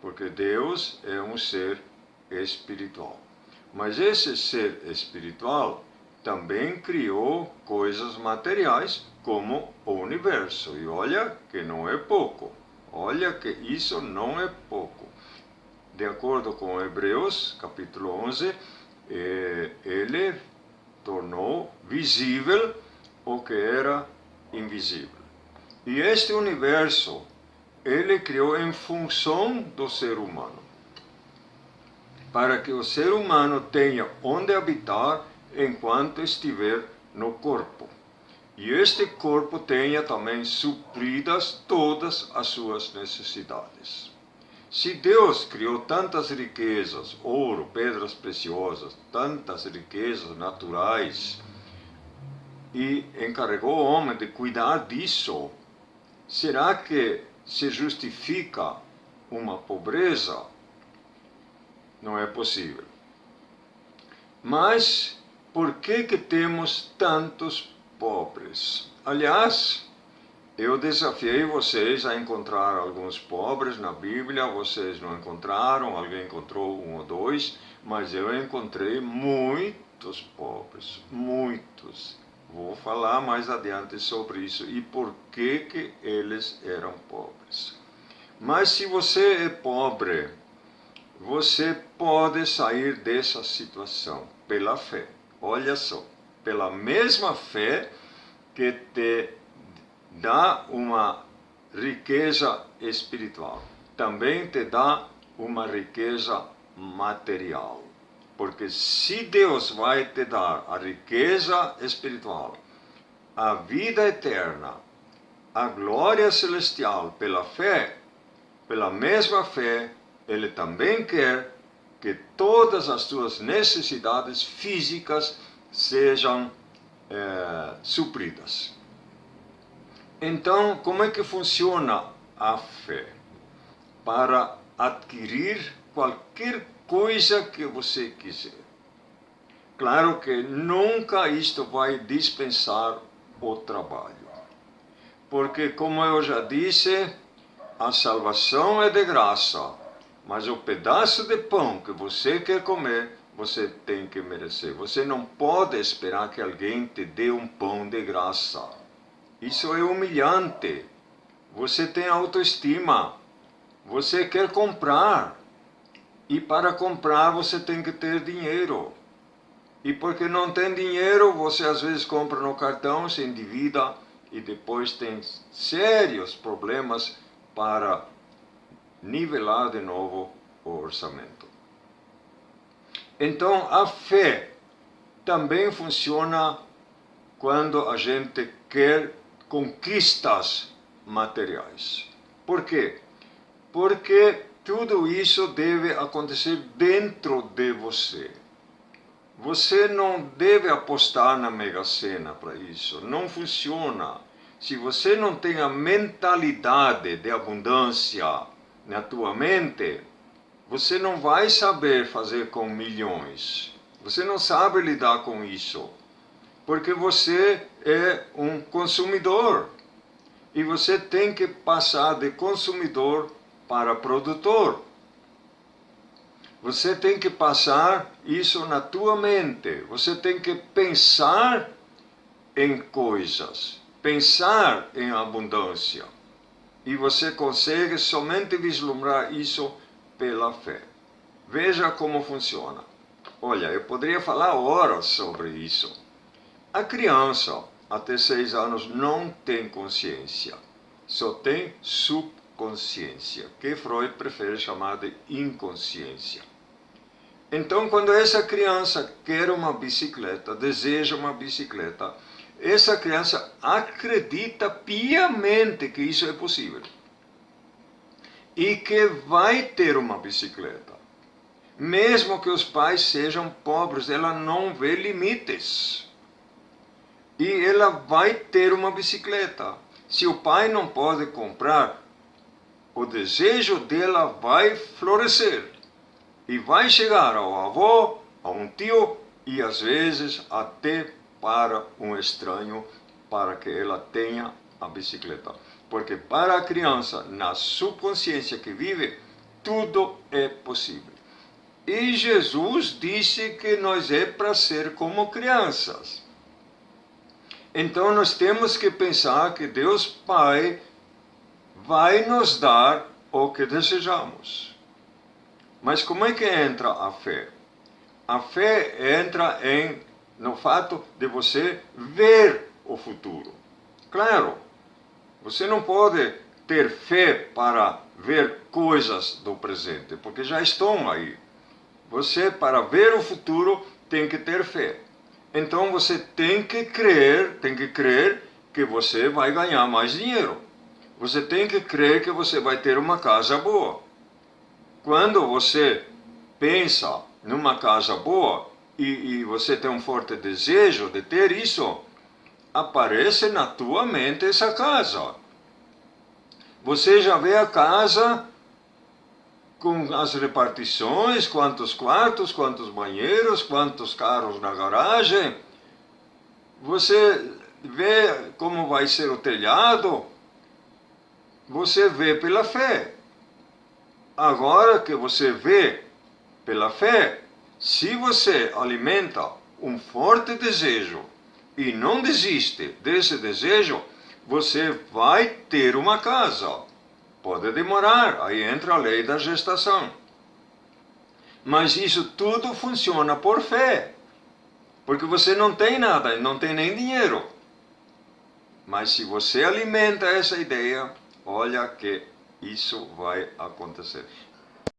porque Deus é um ser espiritual. Mas esse ser espiritual também criou coisas materiais, como o universo. E olha que não é pouco. Olha que isso não é pouco. De acordo com Hebreus, capítulo 11, ele tornou visível o que era invisível. E este universo, ele criou em função do ser humano, para que o ser humano tenha onde habitar enquanto estiver no corpo. E este corpo tenha também supridas todas as suas necessidades. Se Deus criou tantas riquezas, ouro, pedras preciosas, tantas riquezas naturais, e encarregou o homem de cuidar disso, será que se justifica uma pobreza? Não é possível. Mas por que temos tantos pobres? Aliás, eu desafiei vocês a encontrar alguns pobres na Bíblia. Vocês não encontraram, alguém encontrou um ou dois, mas eu encontrei muitos pobres, muitos. Vou falar mais adiante sobre isso e por que eles eram pobres. Mas se você é pobre, você pode sair dessa situação pela fé. Olha só, pela mesma fé que te dá uma riqueza espiritual, também te dá uma riqueza material. Porque se Deus vai te dar a riqueza espiritual, a vida eterna, a glória celestial pela fé, pela mesma fé, Ele também quer que todas as tuas necessidades físicas sejam supridas. Então, como é que funciona a fé? Para adquirir qualquer coisa que você quiser. Claro que nunca isto vai dispensar o trabalho. Porque, como eu já disse, a salvação é de graça, mas o pedaço de pão que você quer comer, você tem que merecer. Você não pode esperar que alguém te dê um pão de graça. Isso é humilhante. Você tem autoestima. Você quer comprar. E para comprar você tem que ter dinheiro. E porque não tem dinheiro, você às vezes compra no cartão, se endivida e depois tem sérios problemas para nivelar de novo o orçamento. Então, a fé também funciona quando a gente quer conquistas materiais. Por quê? Porque tudo isso deve acontecer dentro de você. Você não deve apostar na Mega Sena para isso. Não funciona. Se você não tem a mentalidade de abundância na tua mente, você não vai saber fazer com milhões. Você não sabe lidar com isso. Porque você é um consumidor. E você tem que passar de consumidor para produtor. Você tem que passar isso na tua mente. Você tem que pensar em coisas. Pensar em abundância. E você consegue somente vislumbrar isso pela fé. Veja como funciona. Olha, eu poderia falar horas sobre isso. A criança, até 6 anos, não tem consciência. Só tem subconsciência, que Freud prefere chamar de inconsciência. Então, quando essa criança quer uma bicicleta, deseja uma bicicleta, essa criança acredita piamente que isso é possível. E que vai ter uma bicicleta. Mesmo que os pais sejam pobres, ela não vê limites. E ela vai ter uma bicicleta. Se o pai não pode comprar, o desejo dela vai florescer. E vai chegar ao avô, a um tio e às vezes até para um estranho, para que ela tenha a bicicleta. Porque para a criança, na subconsciência que vive, tudo é possível. E Jesus disse que nós é para ser como crianças. Então nós temos que pensar que Deus Pai vai nos dar o que desejamos. Mas como é que entra a fé? A fé entra no fato de você ver o futuro. Claro, você não pode ter fé para ver coisas do presente, porque já estão aí. Você, para ver o futuro, tem que ter fé. Então você tem que crer que você vai ganhar mais dinheiro. Você tem que crer que você vai ter uma casa boa. Quando você pensa numa casa boa e você tem um forte desejo de ter isso, aparece na tua mente essa casa. Você já vê a casa com as repartições, quantos quartos, quantos banheiros, quantos carros na garagem. Você vê como vai ser o telhado. Você vê pela fé. Agora que você vê pela fé, se você alimenta um forte desejo e não desiste desse desejo, você vai ter uma casa. Pode demorar, aí entra a lei da gestação. Mas isso tudo funciona por fé. Porque você não tem nada, não tem nem dinheiro. Mas se você alimenta essa ideia, olha que isso vai acontecer.